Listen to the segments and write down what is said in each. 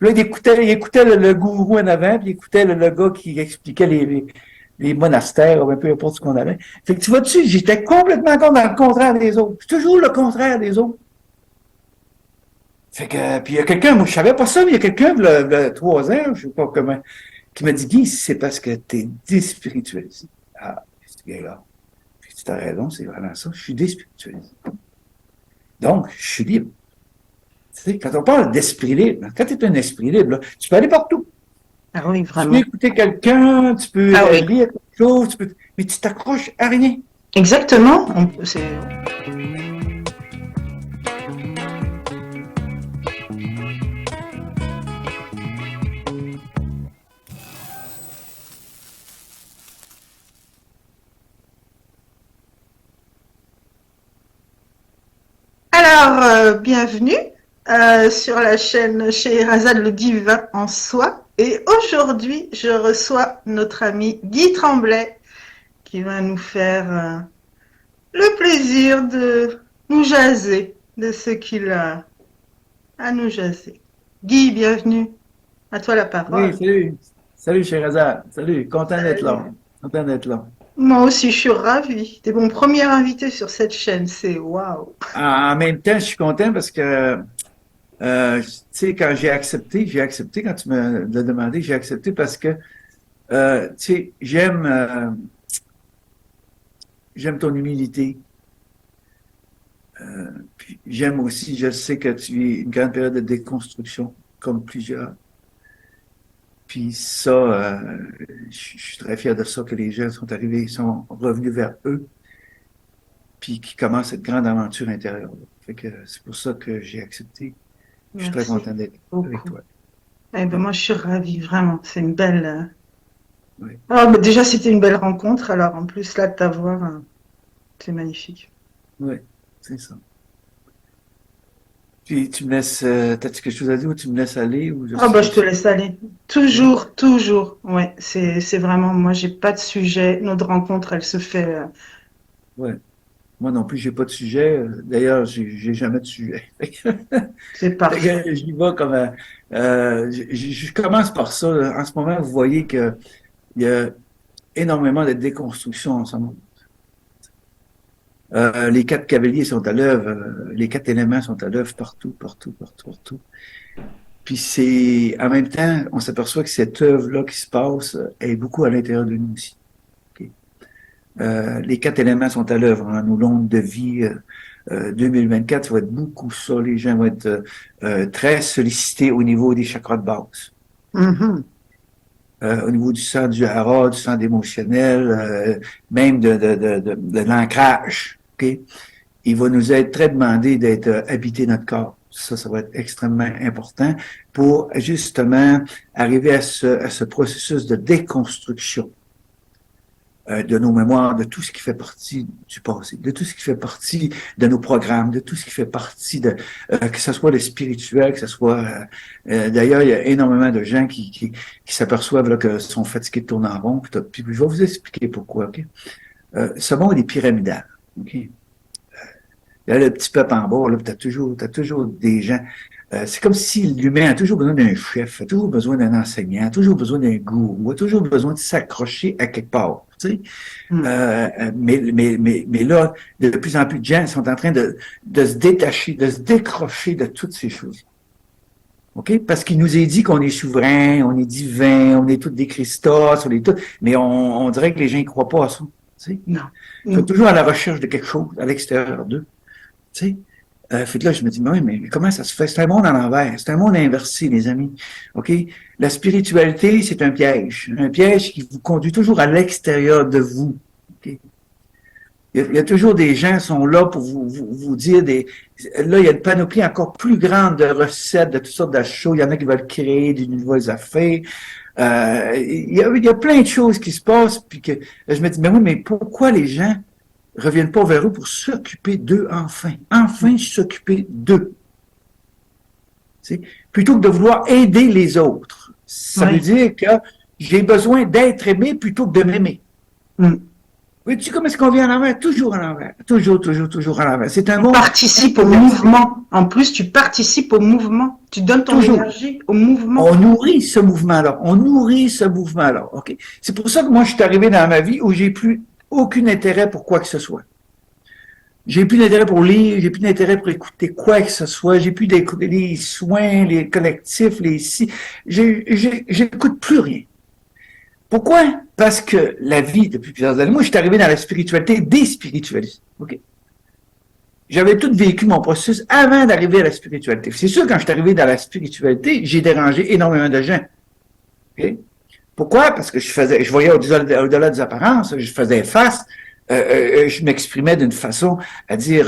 Là, il écoutait le gourou en avant, puis il écoutait le gars qui expliquait les monastères, ou peu importe ce qu'on avait. Fait que tu vois-tu, j'étais complètement comme dans le contraire des autres. C'est toujours le contraire des autres. Fait que, puis il y a quelqu'un, moi je savais pas ça, mais il y a quelqu'un, il y a 3 ans, je sais pas comment, qui m'a dit, Guy, c'est parce que t'es déspiritualisé. Ah, ce gars-là. Puis tu as raison, c'est vraiment ça. Je suis déspiritualisé. Donc, je suis libre. Tu sais, quand on parle d'esprit libre, quand tu es un esprit libre, là, tu peux aller partout. Ah oui, Tu peux vraiment. écouter quelqu'un, tu peux Ah oui. lire quelque chose, mais tu t'accroches à rien. Exactement. Alors, bienvenue sur la chaîne Scheherazade le Divin en Soi. Et aujourd'hui, je reçois notre ami Guy Tremblay qui va nous faire le plaisir de nous jaser de ce qu'il a à nous jaser. Guy, bienvenue. À toi la Oui, parole. salut. Salut, Sherazade. Salut. Content d'être là. Salut. Content d'être là. Moi aussi, je suis ravie. T'es mon premier invité sur cette chaîne. C'est waouh. En même temps, je suis content parce que, tu sais, quand j'ai accepté quand tu me l'as demandé, j'ai accepté parce que, tu sais, j'aime ton humilité. Puis j'aime aussi, je sais que tu es une grande période de déconstruction, comme plusieurs. Puis ça, je suis très fier de ça, que les gens sont arrivés, sont revenus vers eux, puis qui commencent cette grande aventure intérieure. Fait que c'est pour ça que j'ai accepté. Je suis très Merci content d'être avec beaucoup. toi. Eh ben, Ouais, moi, je suis ravie, vraiment. C'est une belle. ouais, Ah, bah, déjà, c'était une belle rencontre. Alors, en plus, là, de t'avoir, c'est magnifique. ouais, c'est ça. Puis tu me laisses, t'as-tu quelque chose à dire ou tu me laisses aller ou Ah, bah, je te suis. laisse aller. Ouais, Toujours, toujours. Ouais, c'est vraiment. Moi, j'ai pas de sujet. Notre rencontre, elle se fait. ouais. Moi non plus, j'ai pas de sujet. D'ailleurs, j'ai jamais de sujet. C'est Fait parfait. que j'y vais comme je commence par ça. Là. En ce moment, vous voyez que il y a énormément de déconstruction en ce moment. Les 4 cavaliers sont à l'œuvre, les 4 éléments sont à l'œuvre partout, partout, partout, partout. Puis c'est en même temps, on s'aperçoit que cette œuvre-là qui se passe est beaucoup à l'intérieur de nous aussi. Okay? Les 4 éléments sont à l'œuvre. Hein, nos longues de vie 2024, ça va être beaucoup ça. Les gens vont être très sollicités au niveau des chakras de base. Mhm. Au niveau du sang du hara, du sang émotionnel, même de l'ancrage. Okay? Il va nous être très demandé d'être habité notre corps. Ça va être extrêmement important pour justement arriver à ce processus de déconstruction de nos mémoires, de tout ce qui fait partie du passé, de tout ce qui fait partie de nos programmes, de tout ce qui fait partie de que ce soit le spirituel, que ce soit d'ailleurs il y a énormément de gens qui s'aperçoivent là, que sont fatigués de tourner en rond. Puis je vais vous expliquer pourquoi. Ok, ce monde est pyramidal. Ok, il y a le petit peuple en bas, là, t'as toujours des gens. C'est comme si l'humain a toujours besoin d'un chef, a toujours besoin d'un enseignant, a toujours besoin d'un gourou, a toujours besoin de s'accrocher à quelque part. Tu sais? Mhm. Mais là, de plus en plus de gens sont en train de se détacher, de se décrocher de toutes ces choses. OK? Parce qu'il nous est dit qu'on est souverain, on est divin, on est tous des Christos, on est tous, mais on dirait que les gens ne croient pas à ça. Tu sais? Non. Ils sont Mhm. toujours à la recherche de quelque chose à l'extérieur d'eux. Tu sais? Fait que là, je me dis, mais comment ça se fait? C'est un monde à l'envers. C'est un monde inversé, les amis. OK? La spiritualité, c'est un piège. Un piège qui vous conduit toujours à l'extérieur de vous. OK? Il y a toujours des gens qui sont là pour vous dire des. Là, il y a une panoplie encore plus grande de recettes, de toutes sortes de choses. Il y en a qui veulent créer des nouvelles affaires. Il y a plein de choses qui se passent. Puis que je me dis, mais oui, mais pourquoi les gens reviennent pas vers eux pour s'occuper d'eux enfin? Enfin s'occuper d'eux. Tu sais, plutôt que de vouloir aider les autres. Ça veut Oui. dire que j'ai besoin d'être aimé plutôt que de m'aimer. Mhm. Vois-tu comment est-ce qu'on vient à l'envers? Toujours à l'envers. Toujours, toujours, toujours à l'envers. C'est un Tu monde participes au inversé. mouvement. En plus, tu participes au mouvement. Tu donnes ton Toujours. énergie au mouvement. On nourrit ce mouvement-là. On nourrit ce mouvement-là. OK? C'est pour ça que moi, je suis arrivé dans ma vie où j'ai plus aucun intérêt pour quoi que ce soit. J'ai plus d'intérêt pour lire, j'ai plus d'intérêt pour écouter quoi que ce soit, j'ai plus d'écouter les soins, les collectifs, les si. J'écoute plus rien. Pourquoi? Parce que la vie, depuis plusieurs années, moi, je suis arrivé dans la spiritualité déspiritualisée. OK? J'avais tout vécu mon processus avant d'arriver à la spiritualité. C'est sûr, quand je suis arrivé dans la spiritualité, j'ai dérangé énormément de gens. OK? Pourquoi? Parce que je voyais au-delà des apparences, je faisais face, je m'exprimais d'une façon à dire,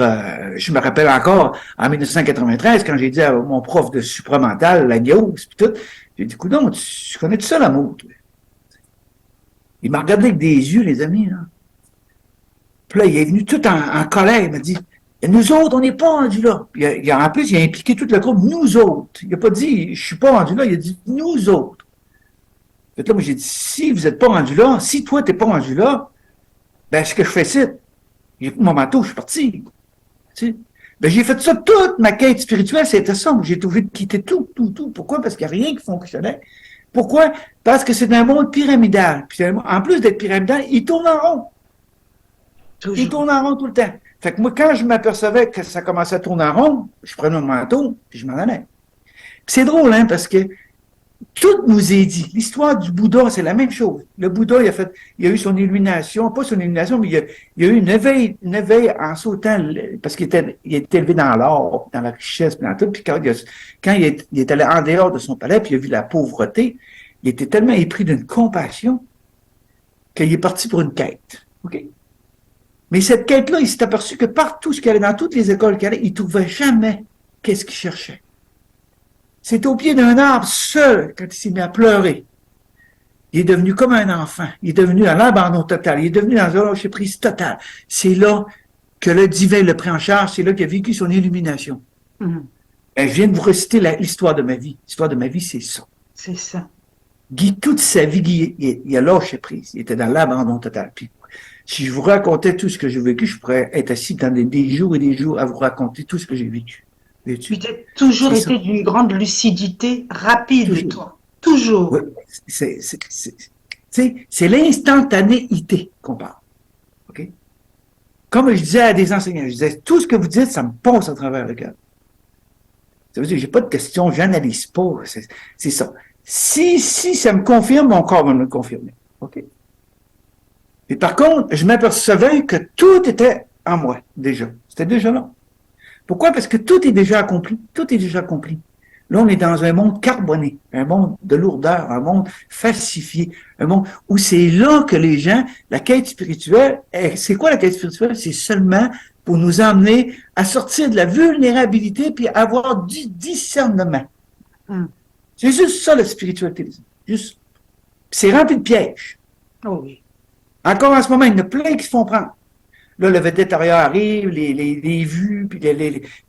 je me rappelle encore, en 1993, quand j'ai dit à mon prof de supramental, la Gauss, puis tout, j'ai dit, coudonc, tu connais tout ça, l'amour, toi? Il m'a regardé avec des yeux, les amis, là. Puis là, il est venu tout en colère, il m'a dit, nous autres, on n'est pas rendus là. Puis en plus, il a impliqué tout le groupe, nous autres. Il n'a pas dit, je suis pas rendu là, il a dit, nous autres. Fait que là, moi, j'ai dit, si vous n'êtes pas rendu là, si toi, tu n'es pas rendu là, ben, ce que je fais, c'est, j'ai pris mon manteau, je suis parti. Tu sais? Ben, j'ai fait ça, toute ma quête spirituelle, c'était ça. J'ai trouvé de quitter tout, tout, tout. Pourquoi? Parce qu'il n'y a rien qui fonctionnait. Pourquoi? Parce que c'est un monde pyramidal. Puis, en plus d'être pyramidal, il tourne en rond. Toujours. Il tourne en rond tout le temps. Fait que moi, quand je m'apercevais que ça commençait à tourner en rond, je prenais mon manteau, puis je m'en allais. Puis c'est drôle, hein, parce que tout nous est dit. L'histoire du Bouddha, c'est la même chose. Le Bouddha, il a eu son illumination, pas son illumination, mais il a eu une éveil en sautant, parce qu'il était élevé dans l'or, dans la richesse, dans tout. Puis quand il est allé en dehors de son palais, puis il a vu la pauvreté, il était tellement épris d'une compassion qu'il est parti pour une quête. OK? Mais cette quête-là, il s'est aperçu que partout ce qu'il allait, dans toutes les écoles qu'il allait, il ne trouvait jamais qu'est-ce qu'il cherchait. C'était au pied d'un arbre, seul, quand il s'est mis à pleurer. Il est devenu comme un enfant. Il est devenu dans l'abandon total. Il est devenu dans un lâcher-prise total. C'est là que le divin le prend en charge. C'est là qu'il a vécu son illumination. Ben, je viens de vous réciter l'histoire de ma vie. L'histoire de ma vie, c'est ça. C'est ça. Guy, toute sa vie, Guy, il a lâché prise. Il était dans l'abandon total. Puis, si je vous racontais tout ce que j'ai vécu, je pourrais être assis dans des jours et des jours à vous raconter tout ce que j'ai vécu. Tu as toujours été d'une grande lucidité rapide, toujours. toi. Toujours. Oui, c'est l'instantanéité qu'on parle. OK? Comme je disais à des enseignants, je disais, tout ce que vous dites, ça me passe à travers le cœur. Ça veut dire, j'ai pas de questions, j'analyse pas. C'est ça. Si ça me confirme, mon corps va me le confirmer. OK? Et par contre, je m'apercevais que tout était en moi, déjà. C'était déjà là. Pourquoi? Parce que tout est déjà accompli. Tout est déjà accompli. Là, on est dans un monde carboné, un monde de lourdeur, un monde falsifié, un monde où c'est là que les gens, la quête spirituelle, c'est quoi la quête spirituelle? C'est seulement pour nous emmener à sortir de la vulnérabilité puis avoir du discernement. C'est juste ça, la spiritualité. Juste. C'est rempli de pièges. Oh oui. Encore en ce moment, il y en a plein qui se font prendre. Là, le végétarien arrive, les vues, puis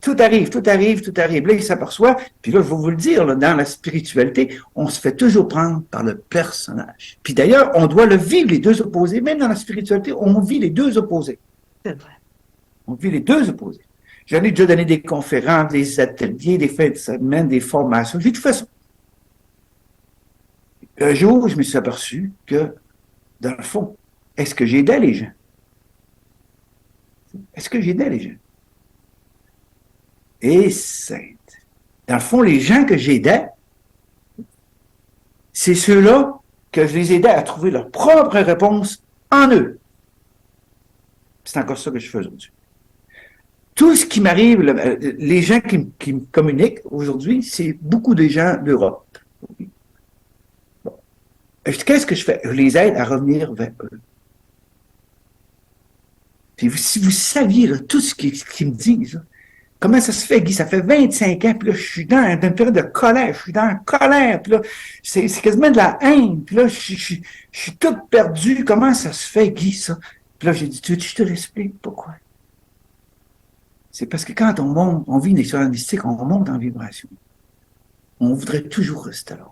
tout arrive. Là, il s'aperçoit, puis là, je vais vous le dire, là, dans la spiritualité, on se fait toujours prendre par le personnage. Puis d'ailleurs, on doit le vivre, les deux opposés. Même dans la spiritualité, on vit les deux opposés. C'est vrai. On vit les deux opposés. J'en ai déjà donné des conférences, des ateliers, des fins de semaine, des formations. J'ai tout fait ça. Un jour, je me suis aperçu que, dans le fond, est-ce que j'aidais les gens? Est-ce que j'aidais les gens? Et sainte. Dans le fond, les gens que j'aidais, c'est ceux-là que je les aidais à trouver leur propre réponse en eux. C'est encore ça que je fais aujourd'hui. Tout ce qui m'arrive, les gens qui me communiquent aujourd'hui, c'est beaucoup de gens d'Europe. Bon. Qu'est-ce que je fais? Je les aide à revenir vers eux. Puis si vous saviez là, tout ce qu'ils me disent, là, comment ça se fait, Guy? Ça fait 25 ans, puis là, je suis dans une période de colère, je suis dans la colère, puis là, c'est quasiment de la haine, puis là, je suis tout perdu. Comment ça se fait, Guy, ça? Puis là, j'ai dit, tu veux que je te l'explique? Pourquoi? C'est parce que quand on monte, on vit une expérience mystique, on monte en vibration. On voudrait toujours rester là.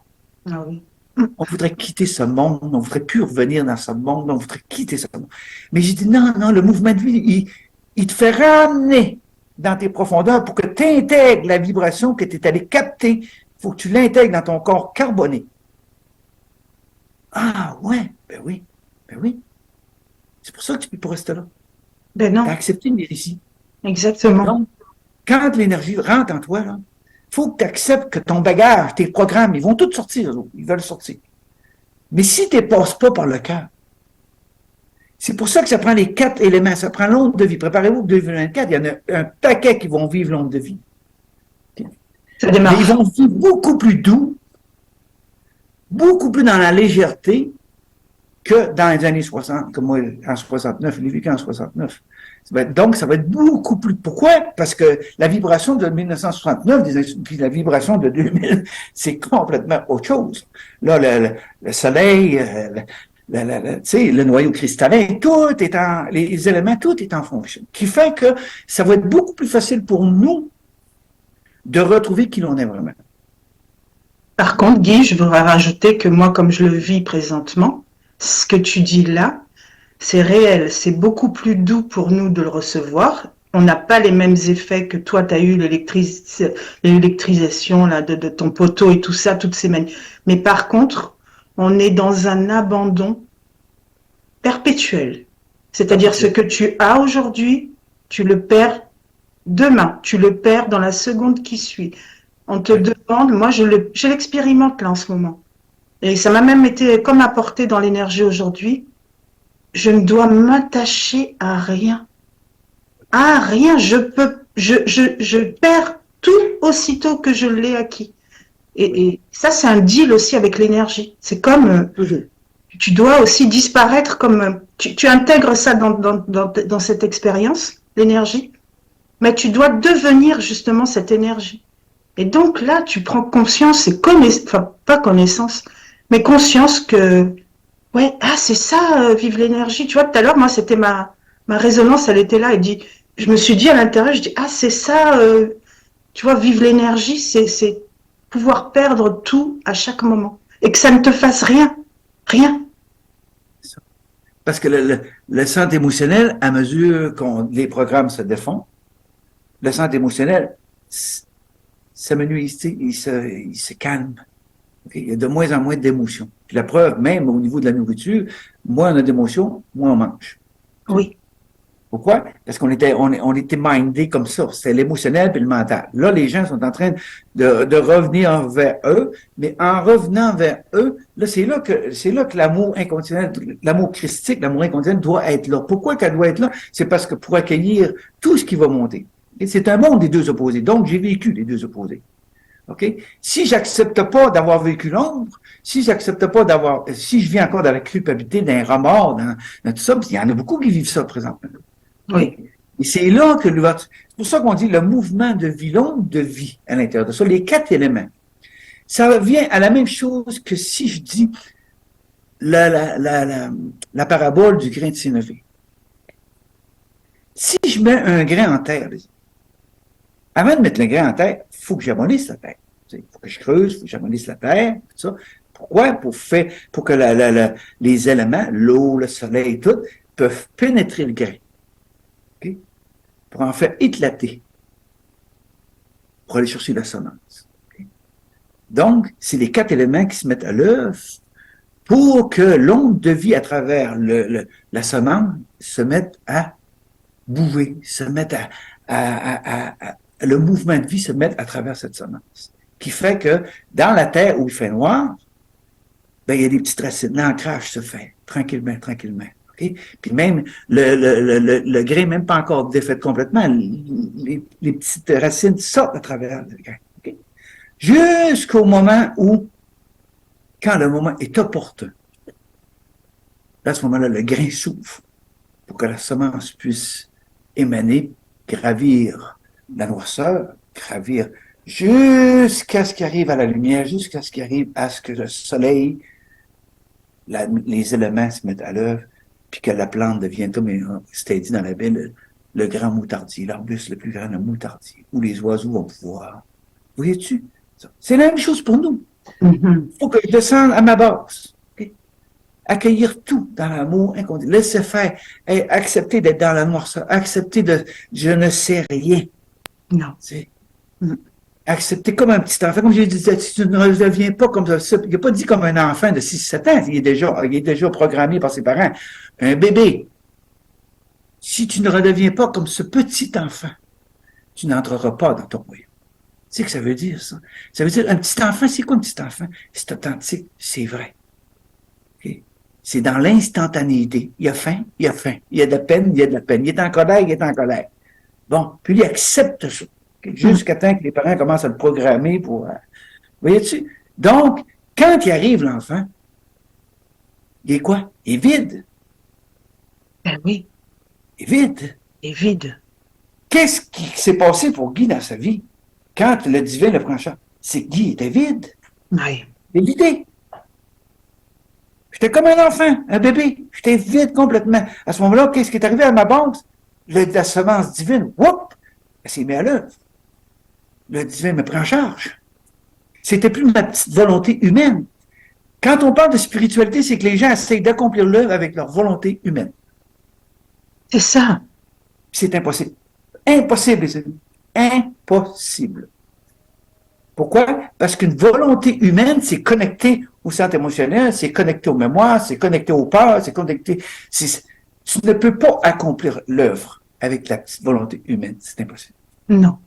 Ah oui. On voudrait quitter ce monde, on voudrait plus revenir dans ce monde, on voudrait quitter ce monde. Mais j'ai dit, non, non, le mouvement de vie, il te fait ramener dans tes profondeurs pour que tu intègres la vibration que tu es allé capter. Il faut que tu l'intègres dans ton corps carboné. Ah, ouais, ben oui. C'est pour ça que tu peux pas rester là. Ben Tu as non, accepté une ici. exactement. Donc, quand l'énergie rentre en toi, il faut que tu acceptes que ton bagage, tes programmes, ils vont tous sortir, ils veulent sortir. Mais si tu ne passes pas par le cœur, c'est pour ça que ça prend les 4 éléments, ça prend l'onde de vie. Préparez-vous pour 2024, il y en a un paquet qui vont vivre l'onde de vie. Ça Mais démarre ils vont fort. vivre beaucoup plus doux, beaucoup plus dans la légèreté que dans les années 60, comme moi en 69, je l'ai vécu en 69. Donc, ça va être beaucoup plus. Pourquoi? Parce que la vibration de 1969, puis la vibration de 2000, c'est complètement autre chose. Là, le soleil, le noyau cristallin, tout est les éléments, tout est en fonction. Qui fait que ça va être beaucoup plus facile pour nous de retrouver qui l'on est vraiment. Par contre, Guy, je voudrais rajouter que moi, comme je le vis présentement, ce que tu dis là, c'est réel. C'est beaucoup plus doux pour nous de le recevoir. On n'a pas les mêmes effets que toi, tu as eu l'électrisation là, de ton poteau et tout ça, toutes ces manières. Mais par contre, on est dans un abandon perpétuel. C'est-à-dire ce que tu as aujourd'hui, tu le perds demain. Tu le perds dans la seconde qui suit. On te demande, moi je l'expérimente là en ce moment. Et ça m'a même été comme apporté dans l'énergie aujourd'hui. Je ne dois m'attacher à rien. À rien. Je perds tout aussitôt que je l'ai acquis. Et ça, c'est un deal aussi avec l'énergie. C'est comme, tu dois aussi disparaître comme, tu intègres ça dans cette expérience, l'énergie, mais tu dois devenir justement cette énergie. Et donc là, tu prends conscience et enfin pas connaissance, mais conscience que, ouais, ah c'est ça, vive l'énergie. Tu vois, tout à l'heure, moi, c'était ma résonance, elle était là. Elle dit, je me suis dit à l'intérieur, je dis, ah c'est ça, tu vois, vive l'énergie, c'est pouvoir perdre tout à chaque moment et que ça ne te fasse rien, rien. Parce que le centre émotionnel, à mesure que les programmes se défont, le centre émotionnel s'amenuise, il se calme. Okay? Il y a de moins en moins d'émotions. Puis la preuve, même au niveau de la nourriture, moins on a d'émotions, moins on mange. Oui. Pourquoi? Parce qu'on était mindé comme ça. C'était l'émotionnel puis le mental. Là, les gens sont en train de revenir vers eux, mais en revenant vers eux, là, c'est là que l'amour inconditionnel, l'amour christique, l'amour inconditionnel doit être là. Pourquoi qu'elle doit être là? C'est parce que pour accueillir tout ce qui va monter. Et c'est un monde des deux opposés. Donc, j'ai vécu les deux opposés. OK? Si j'accepte pas d'avoir vécu l'ombre, si j'accepte pas si je vis encore dans la culpabilité, dans les remords, dans tout ça, il y en a beaucoup qui vivent ça présentement. Oui. Et c'est là que c'est pour ça qu'on dit le mouvement de vie, l'onde de vie à l'intérieur de ça, les 4 éléments. Ça revient à la même chose que si je dis la parabole du grain de sénévé. Si je mets un grain en terre, avant de mettre le grain en terre, il faut que j'amollisse la terre. Il faut que je creuse, il faut que j'amollisse la terre, tout ça. Pourquoi? Pour que les éléments, l'eau, le soleil, tout, peuvent pénétrer le grain. Okay? Pour en faire éclater. Pour aller chercher la semence. Okay? Donc, c'est les 4 éléments qui se mettent à l'œuvre pour que l'onde de vie à travers la semence se mette à bouger, se mette le mouvement de vie se mette à travers cette semence. Qui fait que dans la terre où il fait noir, ben, il y a des petites racines. L'ancrage se fait tranquillement, tranquillement. Okay? Puis même le grain n'est même pas encore défait complètement. Les petites racines sortent à travers le grain. Okay? Jusqu'au moment où, quand le moment est opportun, à ce moment-là, le grain s'ouvre pour que la semence puisse émaner, gravir la noirceur, gravir jusqu'à ce qu'il arrive à la lumière, jusqu'à ce qu'il arrive à ce que le soleil, les éléments se mettent à l'œuvre, puis que la plante devient, comme c'était dit dans la Bible, le grand moutardier, l'arbuste le plus grand, le moutardier, où les oiseaux vont pouvoir. Voyez-tu? C'est la même chose pour nous. Mhm. Il faut que je descende à ma base. Okay? Accueillir tout dans l'amour inconditionnel. Laisser faire. Et accepter d'être dans la noirceur. Accepter de je ne sais rien. Non. C'est accepter comme un petit enfant. Comme je disais, si tu ne redeviens pas comme ça, il n'a pas dit comme un enfant de 6-7 ans. Il est déjà programmé par ses parents. Un bébé. Si tu ne redeviens pas comme ce petit enfant, tu n'entreras pas dans ton royaume. Tu sais ce que ça veut dire, ça? Ça veut dire, un petit enfant, c'est quoi un petit enfant? C'est authentique, c'est vrai. Okay? C'est dans l'instantanéité. Il a faim, il a faim. Il a de la peine, il a de la peine. Il est en colère, il est en colère. Bon, puis il accepte ça. Okay? Jusqu'à temps que les parents commencent à le programmer pour... voyez-tu? Donc, quand il arrive, l'enfant, il est quoi? Il est vide. Ben oui, Il est vide. il est vide. Qu'est-ce qui s'est passé pour Guy dans sa vie? Quand le divin le prend en charge, c'est que Guy était vide. Oui. Il est vidé. J'étais comme un enfant, un bébé. J'étais vide complètement. À ce moment-là, qu'est-ce qui est arrivé à ma base? La semence divine, whoop, elle s'est mise à l'œuvre. Le divin me prend en charge. C'était plus ma petite volonté humaine. Quand on parle de spiritualité, c'est que les gens essayent d'accomplir l'œuvre avec leur volonté humaine. C'est ça. C'est impossible. Impossible, les amis. Impossible. Pourquoi? Parce qu'une volonté humaine, c'est connecté au centre émotionnel, c'est connecté aux mémoires, c'est connecté aux peurs, c'est connecté... Tu ne peux pas accomplir l'œuvre avec la petite volonté humaine. C'est impossible. Non.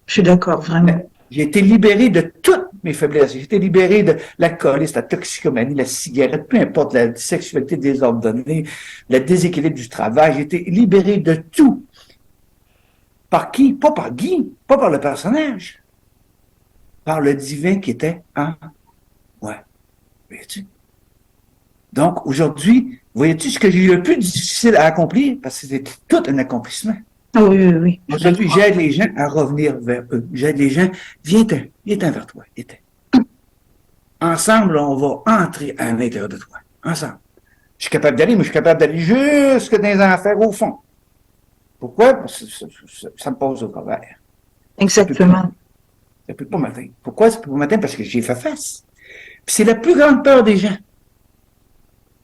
Je suis d'accord, vraiment. J'ai été libéré de toutes mes faiblesses. J'ai été libéré de l'alcoolisme, la toxicomanie, la cigarette, peu importe, la sexualité désordonnée, le déséquilibre du travail. J'ai été libéré de tout. Par qui? Pas par Guy, pas par le personnage. Par le divin qui était en moi. Voyez-tu? Donc, aujourd'hui, voyez-tu ce que j'ai eu le plus difficile à accomplir? Parce que c'était tout un accomplissement. Ah oui, oui, oui. Aujourd'hui, j'aide les gens à revenir vers eux. J'aide les gens, viens-t'en vers toi, viens-t'en. Ensemble, on va entrer à l'intérieur de toi. Ensemble. Je suis capable d'aller, mais je suis capable d'aller jusque dans les enfers au fond. Pourquoi? Parce que ça me pose au travers. Exactement. Ça peut pas m'atteindre. Pourquoi ça peut pas m'atteindre? Parce que j'ai fait face. Puis c'est la plus grande peur des gens.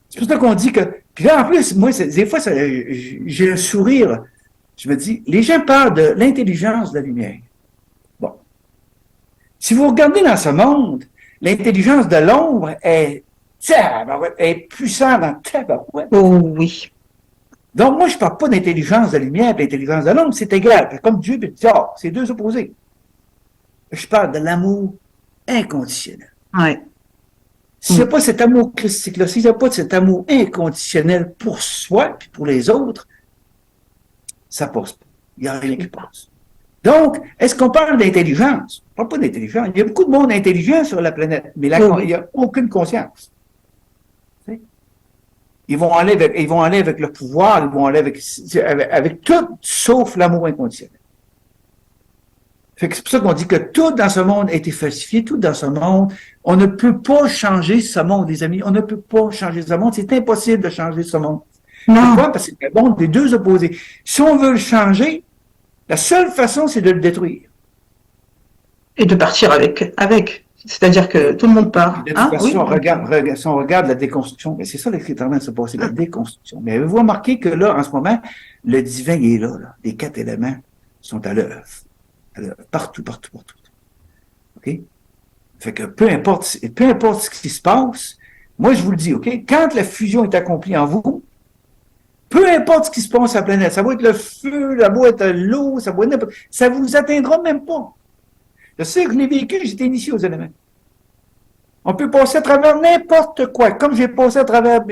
C'est pour ça qu'on dit que... Puis là, en plus, moi, des fois, j'ai un sourire. Je me dis, les gens parlent de l'intelligence de la lumière. Bon. Si vous regardez dans ce monde, l'intelligence de l'ombre est puissante dans tabarouette. Oh oui. Donc, moi, je ne parle pas d'intelligence de la lumière et d'intelligence de l'ombre, c'est égal. Comme Dieu et Dieu, c'est deux opposés. Je parle de l'amour inconditionnel. Ouais. S'il n'y a pas cet amour christique-là, s'il n'y a pas cet amour inconditionnel pour soi et pour les autres, ça passe pas. Il n'y a rien qui passe. Donc, est-ce qu'on parle d'intelligence? On ne parle pas d'intelligence. Il y a beaucoup de monde intelligent sur la planète, mais il n'y a aucune conscience. Ils vont aller avec le pouvoir, ils vont aller avec tout, sauf l'amour inconditionnel. Fait que c'est pour ça qu'on dit que tout dans ce monde a été falsifié, tout dans ce monde, on ne peut pas changer ce monde, les amis. On ne peut pas changer ce monde. C'est impossible de changer ce monde. Non. Pourquoi? Parce que c'est le monde des deux opposés. Si on veut le changer, la seule façon, c'est de le détruire. Et de partir avec. C'est-à-dire que tout le monde part. De toute façon, si on regarde la déconstruction, c'est ça qui est en train de se passer, la déconstruction. Mais avez-vous remarqué que là, en ce moment, le divin il est là. Les 4 éléments sont à l'œuvre. Partout. OK? Fait que peu importe ce qui se passe, moi je vous le dis, OK? Quand la fusion est accomplie en vous, peu importe ce qui se passe sur la planète, ça va être le feu, ça va être l'eau, ça vous atteindra même pas. Je sais que je l'ai vécu, j'étais initié aux éléments. On peut passer à travers n'importe quoi. Comme j'ai passé à travers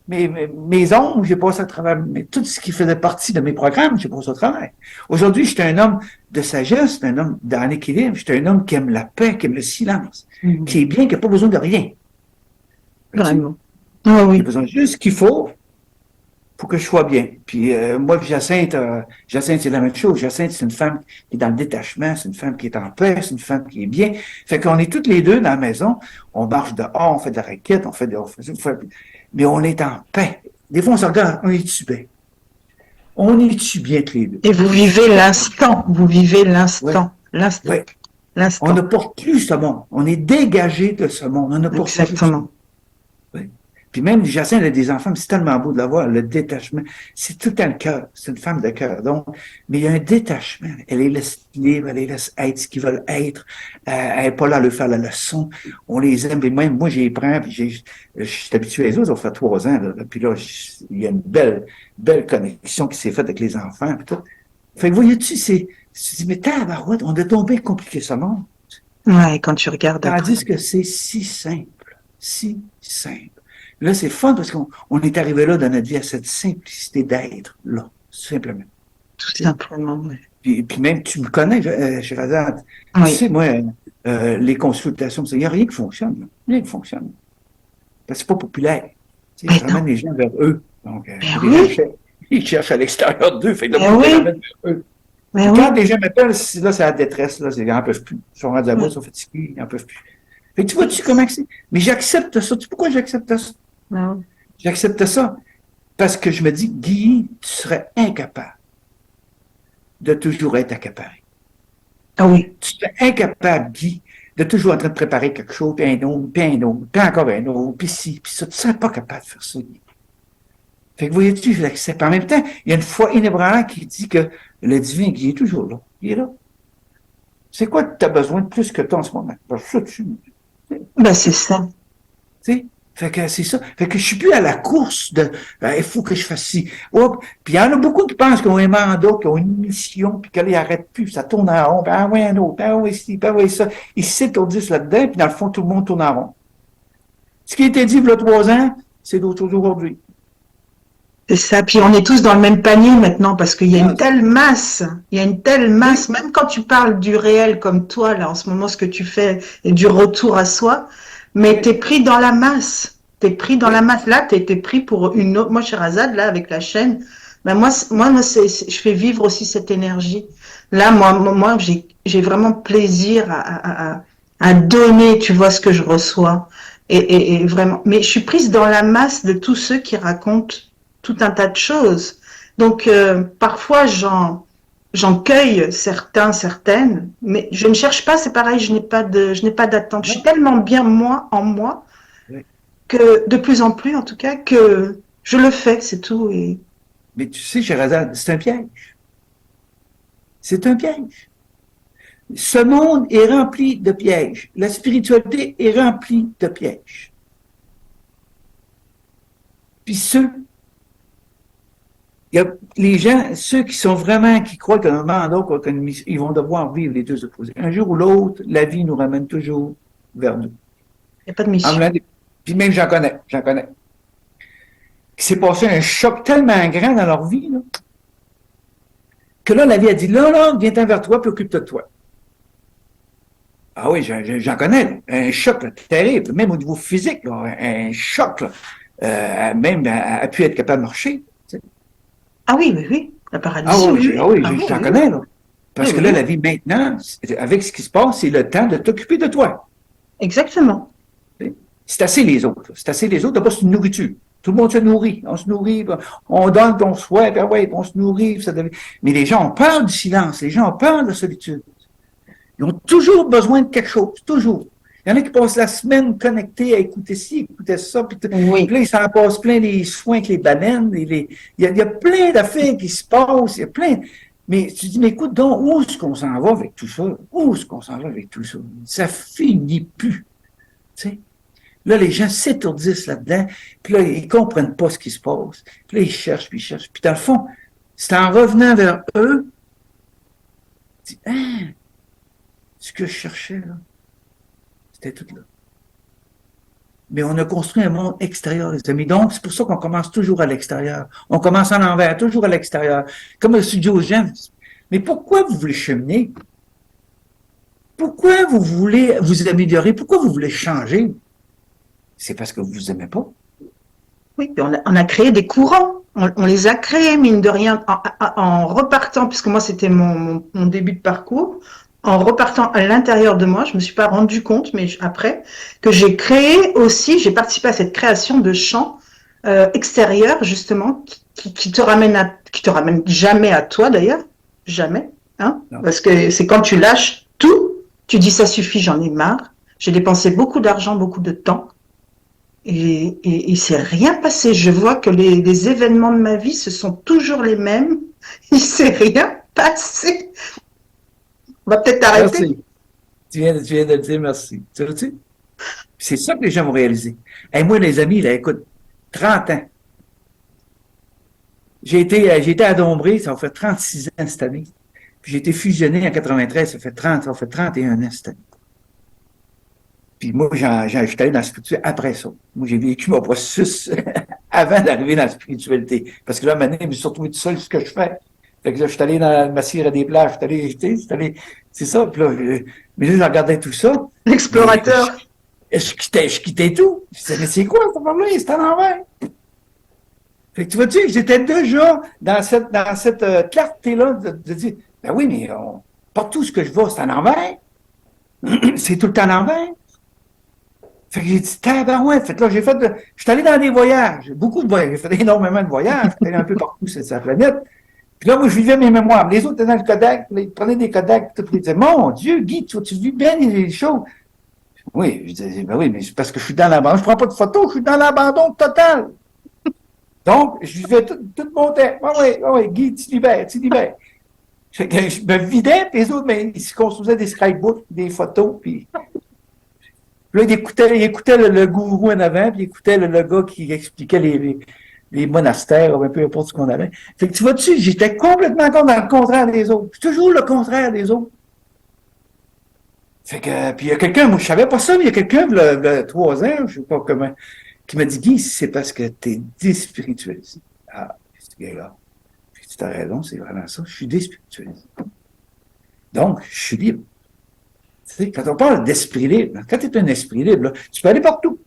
mes ombres, j'ai passé à travers tout ce qui faisait partie de mes programmes, j'ai passé au travers. Aujourd'hui, j'étais un homme de sagesse, un homme dans l'équilibre, j'étais un homme qui aime la paix, qui aime le silence, qui est bien, qui n'a pas besoin de rien. Vraiment. Ah oui. J'ai besoin juste ce qu'il faut pour que je sois bien. Puis moi, Jacinthe, c'est la même chose. Jacinthe, c'est une femme qui est dans le détachement, c'est une femme qui est en paix, c'est une femme qui est bien. Fait qu'on est toutes les deux dans la maison, on marche dehors, on fait de la raquette, mais on est en paix. Des fois, on se regarde, on est-tu bien? On est-tu bien tous les deux? Et vous vivez l'instant. Vous vivez l'instant. Ouais. L'instant. Ouais. On L'instant. ne porte plus ce monde. On est dégagé de ce monde. On ne porte plus. Exactement. Oui. Puis même, Jacinthe a des enfants, mais c'est tellement beau de la voir, le détachement. C'est tout dans le cœur. C'est une femme de cœur. Donc, mais il y a un détachement. Elle les laisse libres, elle les laisse être ce qu'ils veulent être. Elle n'est pas là à leur faire la leçon. On les aime. Et même, moi, j'y prends, puis je suis habitué à eux autres, ça fait 3 ans, là. Puis là, il y a une belle connexion qui s'est faite avec les enfants, puis tout. Fait que, voyez-tu, tu dis, mais tabarouette, on a tombé compliqué ce monde. Ouais, quand tu regardes après. Tandis que c'est si simple. Si simple. Là, c'est fun parce qu'on est arrivé là dans notre vie à cette simplicité d'être là, simplement. Tout simplement, oui. Puis même, tu me connais, Sherazade. Oui. Tu sais, moi, les consultations, il n'y a rien qui fonctionne. Là. Rien qui fonctionne. Parce que c'est pas populaire. Tu sais, Mais ils ramènent les gens vers eux. Donc, oui. ils cherchent à l'extérieur d'eux. Fait que là, Mais ils les oui. ramènent vers eux. Mais Puis oui. quand les gens m'appellent, là, c'est la détresse. Là, ils n'en peuvent plus. Ils sont rendus là-bas, ils sont fatigués, ils n'en peuvent plus. Fait que tu vois-tu comment c'est? Mais j'accepte ça. Tu sais pourquoi j'accepte ça? Non. J'accepte ça parce que je me dis, Guy, tu serais incapable de toujours être accaparé. Ah oui. Tu serais incapable, Guy, de toujours en train de préparer quelque chose, puis un autre, puis encore un autre, puis ci, puis ça. Tu serais pas capable de faire ça, Guy. Fait que voyez-tu, je l'accepte. En même temps, il y a une foi inébranlable qui dit que le divin, Guy, est toujours là. Il est là. C'est quoi que tu as besoin de plus que toi en ce moment? Ben, ça, Ben, c'est ça. Tu sais? Fait que c'est ça. Fait que je suis plus à la course de il faut que je fasse ci. Hop. Puis il y en a beaucoup qui pensent qu'ils ont un mandat, qu'ils ont une mission, puis qu'ils n'arrêtent plus. Ça tourne en rond. Ah ouais, un autre. Ah ouais, ci, ah ouais, ça. Ils s'étourdissent là-dedans, puis dans le fond, tout le monde tourne en rond. Ce qui a été dit il y a 3 ans, c'est d'autres choses aujourd'hui. C'est ça. Puis on est tous dans le même panier maintenant parce qu'il y a une telle masse. Il y a une telle masse. Même quand tu parles du réel comme toi, là, en ce moment, ce que tu fais et du retour à soi, mais t'es pris dans la masse. T'es pris dans la masse. Là, t'es pris pour une autre. Moi, Sherazade, là, avec la chaîne, ben moi, je fais vivre aussi cette énergie. Là, moi, j'ai vraiment plaisir à donner, tu vois, ce que je reçois. Et vraiment. Mais je suis prise dans la masse de tous ceux qui racontent tout un tas de choses. Donc, parfois, j'en cueille certaines, mais je ne cherche pas, c'est pareil, je n'ai pas d'attente. Je suis tellement bien moi, en moi, que de plus en plus, en tout cas, que je le fais, c'est tout. Et... Mais tu sais, Sherazade, c'est un piège. C'est un piège. Ce monde est rempli de pièges. La spiritualité est remplie de pièges. Puis les gens, ceux qui sont vraiment, qui croient qu'à un moment donné, ils vont devoir vivre les deux opposés. Un jour ou l'autre, la vie nous ramène toujours vers nous. Il n'y a pas de mission. Puis même, j'en connais. Il s'est passé un choc tellement grand dans leur vie, là, que là, la vie a dit, là, viens-t'en vers toi, puis occupe-toi de toi. Ah oui, j'en connais, là. Un choc là, terrible, même au niveau physique, là, un choc, là, même a pu être capable de marcher. T'sais. Ah oui, la paralysie. J'en connais, là. Parce que là, la vie maintenant, avec ce qui se passe, c'est le temps de t'occuper de toi. Exactement. C'est assez les autres. C'est assez les autres. D'abord, c'est une nourriture. Tout le monde se nourrit. On se nourrit, on donne, on souhaite, on se nourrit. Mais les gens ont peur du silence. Les gens ont peur de la solitude. Ils ont toujours besoin de quelque chose. Toujours. Il y en a qui passent la semaine connectés à écouter ci, écouter ça. Puis là, ils s'en passent plein les soins avec les bananes. Il y a plein d'affaires qui se passent. Il y a plein. Mais tu dis, mais écoute donc, où est-ce qu'on s'en va avec tout ça? Où est-ce qu'on s'en va avec tout ça? Ça finit plus. Tu sais? Là, les gens s'étourdissent là-dedans, puis là, ils comprennent pas ce qui se passe. Puis là, ils cherchent. Puis dans le fond, c'est en revenant vers eux, tu dis, ce que je cherchais, là, c'était tout là. Mais on a construit un monde extérieur, les amis. Donc, c'est pour ça qu'on commence toujours à l'extérieur. On commence en envers, toujours à l'extérieur. Comme le studio aux gens. Mais pourquoi vous voulez cheminer? Pourquoi vous voulez vous améliorer? Pourquoi vous voulez changer? C'est parce que vous vous aimez pas. Oui, on a créé des courants. On les a créés, mine de rien, en repartant, puisque moi, c'était mon début de parcours, en repartant à l'intérieur de moi, je me suis pas rendu compte, mais après, que j'ai créé aussi, j'ai participé à cette création de champs extérieurs, justement, qui te ramènent jamais à toi, d'ailleurs. Jamais. Hein, parce que c'est quand tu lâches tout, Tu dis ça suffit, j'en ai marre. J'ai dépensé beaucoup d'argent, beaucoup de temps. Et il s'est rien passé. Je vois que les événements de ma vie, ce sont toujours les mêmes. Il s'est rien passé. On va peut-être arrêter. Merci. Tu viens de le dire, merci. Tu vois-tu? C'est ça que les gens vont réaliser. Et moi, les amis, là, écoute, 30 ans. J'ai été à Dombré, ça va faire 36 ans cette année. Puis j'ai été fusionné en 93, ça fait 31 ans cette année. Puis moi, j'étais allé dans la spiritualité après ça. Moi, j'ai vécu mon processus avant d'arriver dans la spiritualité. Parce que là, maintenant, je me suis retrouvé tout seul ce que je fais. Fait que là, je suis allé dans ma cire à des plages, c'est ça. Puis là, mais là, je regardais tout ça. L'explorateur. Je quittais tout. Je disais, mais c'est quoi, ce problème? C'est à l'envers. Fait que tu vois-tu, j'étais déjà dans cette clarté-là de dire, ben oui, mais partout ce que je vois, c'est à l'envers. C'est tout le temps à l'envers. Fait que j'ai dit, tabarouette. Fait que là, je suis allé dans des voyages, beaucoup de voyages. J'ai fait énormément de voyages. J'étais allé un peu partout sur la planète. Puis là, moi, je vivais mes mémoires. Les autres étaient dans le Kodak. Ils prenaient des Kodak. Tout, ils disaient, mon Dieu, Guy, tu vis bien les choses. Oui, je disais, ben oui, mais c'est parce que je suis dans l'abandon. Je prends pas de photos, je suis dans l'abandon total. Donc, je vivais tout mon temps. Oui, Guy, tu libères. Fait que je me vidais, puis les autres, mais ils se construisaient des scrapbooks, des photos, puis là, il écoutait le gourou en avant, puis il écoutait le gars qui expliquait les monastères, peu importe ce qu'on avait. Fait que tu vois-tu, j'étais complètement dans le contraire des autres. Je suis toujours le contraire des autres. Fait que, puis il y a quelqu'un, moi je savais pas ça, mais il y a quelqu'un, il y a 3 ans, je sais pas comment, qui m'a dit, Guy, c'est parce que t'es déspiritualisé. Ah, ce gars-là. Puis tu as raison, c'est vraiment ça, je suis déspiritualisé. Donc, je suis libre. Tu sais, quand on parle d'esprit libre, quand tu es un esprit libre, là, tu peux aller partout.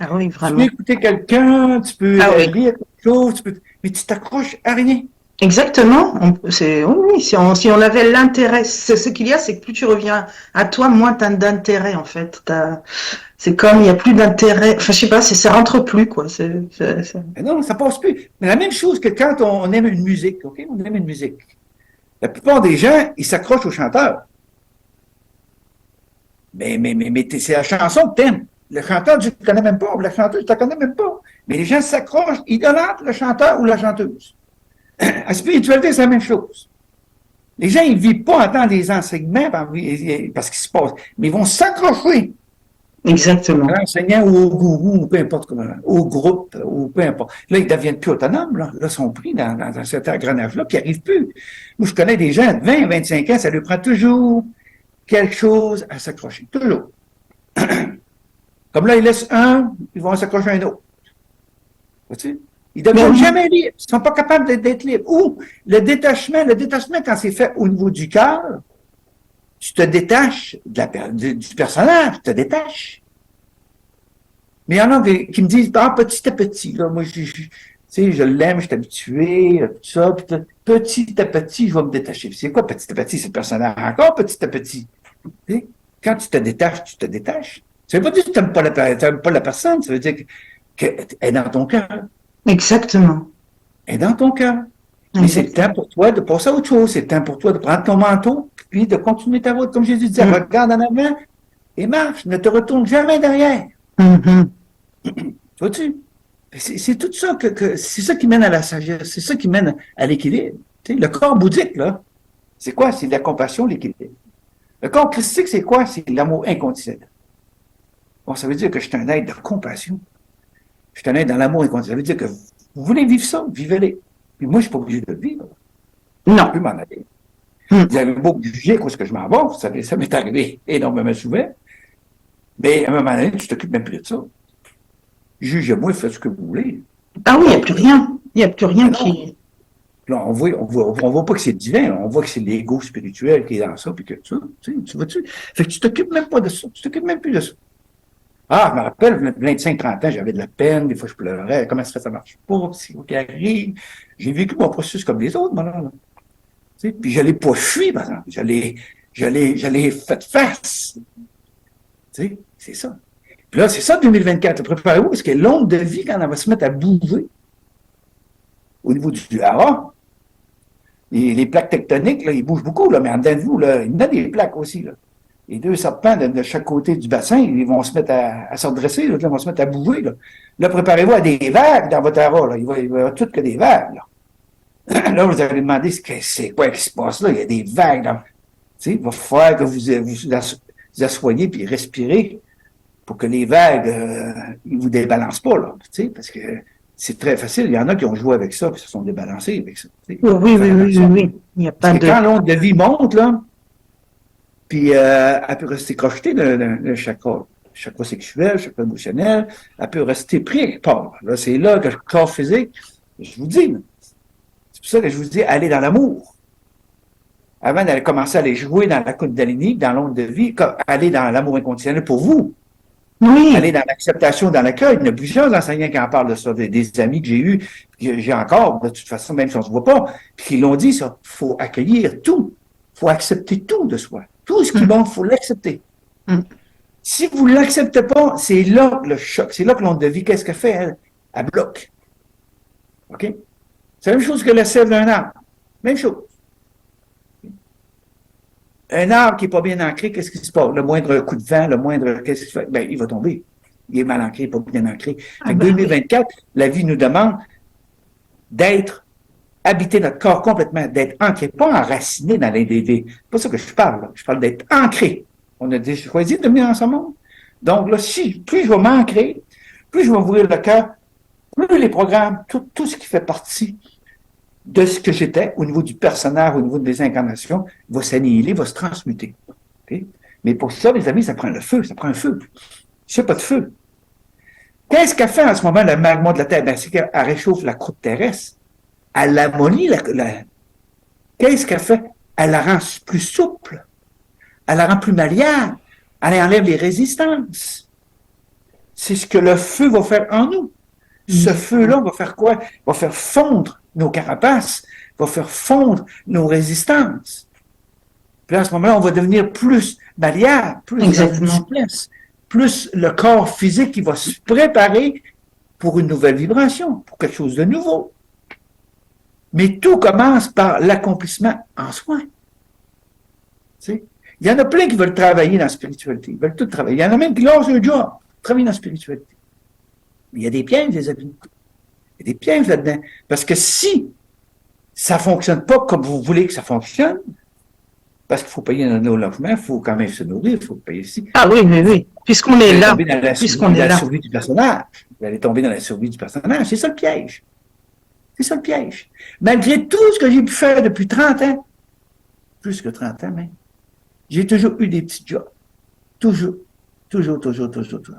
Ah oui, Tu peux vraiment. écouter quelqu'un, tu peux Ah oui. lire quelque chose, mais tu t'accroches à rien. Exactement. Oui, si on avait l'intérêt, ce qu'il y a, c'est que plus tu reviens à toi, moins tu as d'intérêt, en fait. C'est comme il n'y a plus d'intérêt. Enfin, je sais pas, ça rentre plus, quoi. Mais non, ça passe plus. Mais la même chose que quand on aime une musique, OK? On aime une musique. La plupart des gens, ils s'accrochent au chanteur. Mais c'est la chanson que t'aimes. Le chanteur, tu ne connais même pas. La chanteuse, tu ne connais même pas. Mais les gens s'accrochent, idolâtrent le chanteur ou la chanteuse. La spiritualité, c'est la même chose. Les gens, ils ne vivent pas en temps des enseignements parce qu'ils se passent, mais ils vont s'accrocher Exactement. à l'enseignant ou au gourou, ou peu importe comment, au groupe, ou peu importe. Là, ils deviennent plus autonomes, là. Là, ils sont pris dans cet engrenage-là, puis ils n'arrivent plus. Moi, je connais des gens de 20 à 25 ans, ça leur prend toujours quelque chose à s'accrocher. Toujours. Comme là, ils laissent un, ils vont s'accrocher à un autre. Vois-tu? Ils ne deviennent jamais libres. Ils ne sont pas capables d'être libres. Ou le détachement, quand c'est fait au niveau du cœur, tu te détaches du personnage, tu te détaches. Mais il y en a qui me disent, petit à petit, là, moi, je l'aime, je suis habitué, tout ça, petit à petit, je vais me détacher. C'est quoi petit à petit, ce personnage? Encore petit à petit. T'sais? Quand tu te détaches, tu te détaches. Ça veut pas dire que tu n'aimes pas la personne, ça veut dire qu'elle est dans ton cœur. Exactement. Elle est dans ton cœur. Mais c'est le temps pour toi de passer à autre chose. C'est le temps pour toi de prendre ton manteau, puis de continuer ta route. Comme Jésus disait, regarde en avant et marche. Ne te retourne jamais derrière. Vois-tu? C'est tout ça c'est ça qui mène à la sagesse. C'est ça qui mène à l'équilibre. Le corps bouddhique, là, c'est quoi? C'est la compassion, l'équilibre. Le corps christique, c'est quoi? C'est l'amour inconditionnel. Bon, ça veut dire que je suis un être de compassion. Je suis un être dans l'amour inconditionnel. Ça veut dire que vous voulez vivre ça, vivez-les. Puis moi, je ne suis pas obligé de le vivre. Non. Je peux m'en aller. Vous avez beau juger quoi ce que je m'en vais, ça m'est arrivé énormément souvent. Mais à un moment donné, tu t'occupes même plus de ça. Jugez-moi, faites ce que vous voulez. Ah oui, il n'y a plus rien. Il n'y a plus rien qui... Là, on voit pas que c'est divin, on voit que c'est l'ego spirituel qui est dans ça, puis que ça, tu vois-tu? Fait que tu t'occupes même pas de ça, tu t'occupes même plus de ça. Ah, je me rappelle, 25-30 ans, j'avais de la peine, des fois je pleurais, comment ça marche pas, c'est quoi qui arrive. J'ai vécu mon processus comme les autres, moi, là. Puis je l'ai pas fui, par exemple, j'allais fait face. C'est ça. Puis là, c'est ça 2024, préparez-vous, parce que l'onde de vie, quand elle va se mettre à bouger, au niveau du hara, les plaques tectoniques, là, ils bougent beaucoup, là, mais en dedans de vous, là, il y en a des plaques aussi. Là. Les deux serpents de chaque côté du bassin, ils vont se mettre à se redresser, là, ils vont se mettre à bouger. Là, préparez-vous à des vagues dans votre aura. Là. Il va y avoir toutes que des vagues. Là, vous allez demander c'est quoi qui se passe là? Il y a des vagues. Il va falloir que vous assoyez puis respirez pour que les vagues ne vous débalancent pas. Là, parce que c'est très facile. Il y en a qui ont joué avec ça et se sont débalancés avec ça. Oui. Il n'y a pas de... Quand l'onde de vie monte, là, puis elle peut rester crochetée le chakra sexuel, chakra émotionnel, elle peut rester pris quelque part. Là, c'est là que le corps physique, je vous dis, c'est pour ça que je vous dis, allez dans l'amour. Avant d'aller commencer à aller jouer dans la Kundalini, dans l'onde de vie, aller dans l'amour inconditionnel pour vous. Oui. Aller dans l'acceptation, dans l'accueil. Il y a plusieurs enseignants qui en parlent de ça, des amis que j'ai eus, que j'ai encore, de toute façon, même si on ne se voit pas, puis qui l'ont dit, ça. Il faut accueillir tout. Il faut accepter tout de soi. Tout ce qui monte, il faut l'accepter. Si vous ne l'acceptez pas, c'est là que le choc, c'est là que l'onde de vie, qu'est-ce qu'elle fait, elle? Elle bloque. OK? C'est la même chose que la sève d'un arbre. Même chose. Un arbre qui n'est pas bien ancré, qu'est-ce qui se passe? Le moindre coup de vent, le moindre, qu'est-ce qu'il fait? Ben, il va tomber. Il est mal ancré, pas bien ancré. En 2024, la vie nous demande d'être, habiter notre corps complètement, d'être ancré, pas enraciné dans l'individu. C'est pas ça que je parle, là. Je parle d'être ancré. On a choisi de venir dans ce monde. Donc, là, plus je vais m'ancrer, plus je vais ouvrir le cœur, plus les programmes, tout ce qui fait partie de ce que j'étais au niveau du personnage, au niveau des incarnations, va s'annihiler, va se transmuter. Okay? Mais pour ça, les amis, ça prend le feu, ça prend un feu. S'il n'y a pas de feu. Qu'est-ce qu'elle fait en ce moment, le magma de la Terre? Ben, c'est qu'elle réchauffe la croûte terrestre. Elle l'amollit. Qu'est-ce qu'elle fait? Elle la rend plus souple. Elle la rend plus malléable. Elle enlève les résistances. C'est ce que le feu va faire en nous. Ce feu-là va faire quoi? Va faire fondre nos carapaces, va faire fondre nos résistances. Puis là, à ce moment-là, on va devenir plus malléable, plus souplesse, plus le corps physique qui va se préparer pour une nouvelle vibration, pour quelque chose de nouveau. Mais tout commence par l'accomplissement en soi. Tu sais? Il y en a plein qui veulent travailler dans la spiritualité. Ils veulent tout travailler. Il y en a même qui lâchent un job, travailler dans la spiritualité. Mais il y a des pièges, les amis. Il y a des pièges là-dedans. Parce que si ça ne fonctionne pas comme vous voulez que ça fonctionne, parce qu'il faut payer nos logements, il faut quand même se nourrir, il faut payer ici. Ah oui. Puisqu'on est là. Puisqu'on est là. La survie du personnage. Vous allez tomber dans la survie du personnage. C'est ça le piège. C'est ça le piège. Malgré tout ce que j'ai pu faire depuis 30 ans, plus que 30 ans même, j'ai toujours eu des petits jobs. Toujours.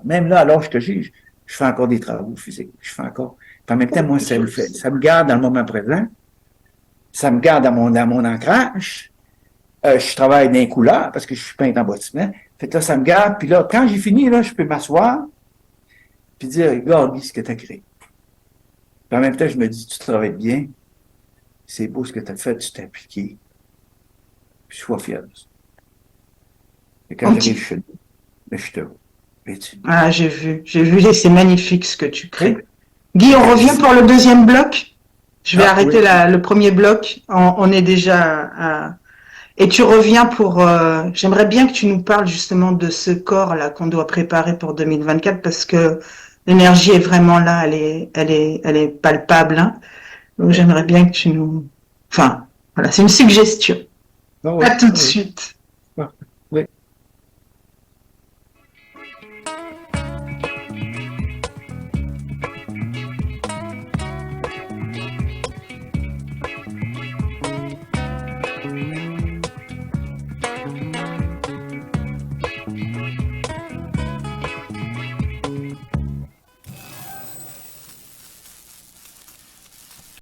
Même là, à l'âge que j'ai, je fais encore des travaux physiques. Je fais encore. Puis en même temps, moi, ça me garde dans le moment présent. Ça me garde dans mon ancrage. Je travaille dans les couleurs parce que je suis peintre en bâtiment. Fait que là, ça me garde. Puis là, quand j'ai fini, là, je peux m'asseoir puis dire, regarde, Guy, ce que tu as créé. Puis en même temps, je me dis, tu travailles bien. C'est beau ce que tu as fait, tu t'es impliqué. Puis sois fier de ça. Et quand j'arrive chez nous, je suis heureux. Ah, j'ai vu, et c'est magnifique ce que tu crées. Oui. Guy, on revient pour le deuxième bloc. Je vais arrêter le premier bloc. On est déjà à... Et tu reviens pour... J'aimerais bien que tu nous parles justement de ce corps-là qu'on doit préparer pour 2024 parce que l'énergie est vraiment là, elle est palpable. Hein. Donc j'aimerais bien que tu nous... Enfin, voilà, c'est une suggestion. À tout de suite.